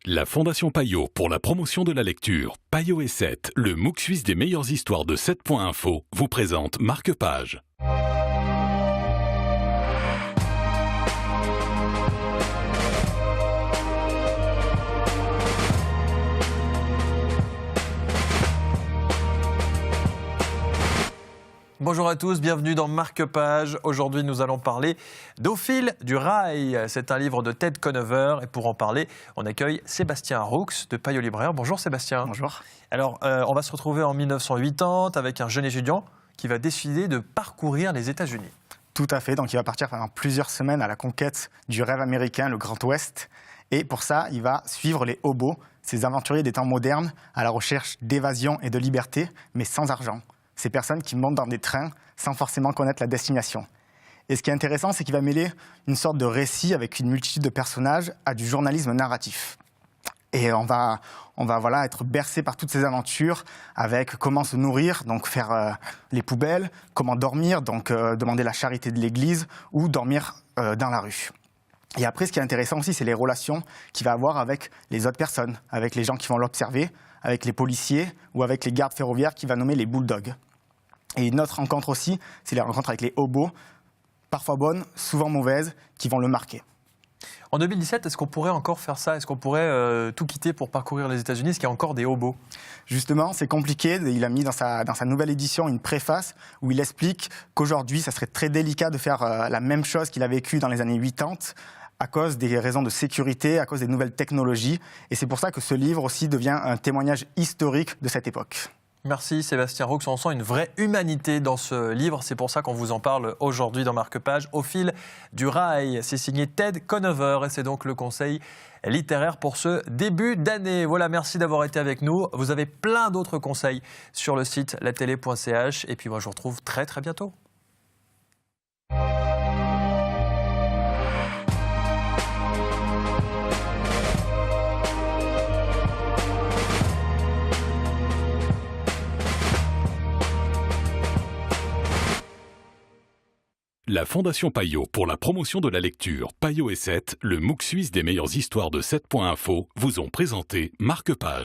La Fondation Payot pour la promotion de la lecture, Payot et 7, le MOOC suisse des meilleures histoires de 7.info, vous présente Marque-Page. Bonjour à tous, bienvenue dans Marque-Page. Aujourd'hui, nous allons parler d'Au fil du rail. C'est un livre de Ted Conover et pour en parler, on accueille Sébastien Roux de Payot Libraire. Bonjour Sébastien. Bonjour. Alors, on va se retrouver en 1980 avec un jeune étudiant qui va décider de parcourir les États-Unis. Tout à fait, donc il va partir pendant plusieurs semaines à la conquête du rêve américain, le Grand Ouest. Et pour ça, il va suivre les hobos, ces aventuriers des temps modernes à la recherche d'évasion et de liberté, mais sans argent. Ces personnes qui montent dans des trains sans forcément connaître la destination. Et ce qui est intéressant, c'est qu'il va mêler une sorte de récit avec une multitude de personnages à du journalisme narratif. Et on va être bercé par toutes ces aventures avec comment se nourrir, donc faire les poubelles, comment dormir, donc demander la charité de l'église ou dormir dans la rue. Et après, ce qui est intéressant aussi, c'est les relations qu'il va avoir avec les autres personnes, avec les gens qui vont l'observer, avec les policiers ou avec les gardes ferroviaires qu'il va nommer les bulldogs. Et une autre rencontre aussi, c'est les rencontres avec les hobos, parfois bonnes, souvent mauvaises, qui vont le marquer. En 2017, est-ce qu'on pourrait encore faire ça? Est-ce qu'on pourrait tout quitter pour parcourir les États-Unis? Est-ce qu'il y a encore des hobos? Justement, c'est compliqué. Il a mis dans sa nouvelle édition une préface où il explique qu'aujourd'hui, ça serait très délicat de faire la même chose qu'il a vécu dans les années 80 à cause des raisons de sécurité, à cause des nouvelles technologies. Et c'est pour ça que ce livre aussi devient un témoignage historique de cette époque. Merci Sébastien Roux, on sent une vraie humanité dans ce livre, c'est pour ça qu'on vous en parle aujourd'hui dans Marque-Page. Au fil du rail, c'est signé Ted Conover et c'est donc le conseil littéraire pour ce début d'année. Voilà, merci d'avoir été avec nous. Vous avez plein d'autres conseils sur le site latélé.ch et puis moi je vous retrouve très bientôt. La Fondation Payot pour la promotion de la lecture, Payot et 7, le MOOC suisse des meilleures histoires de 7.info, vous ont présenté Marque-Page.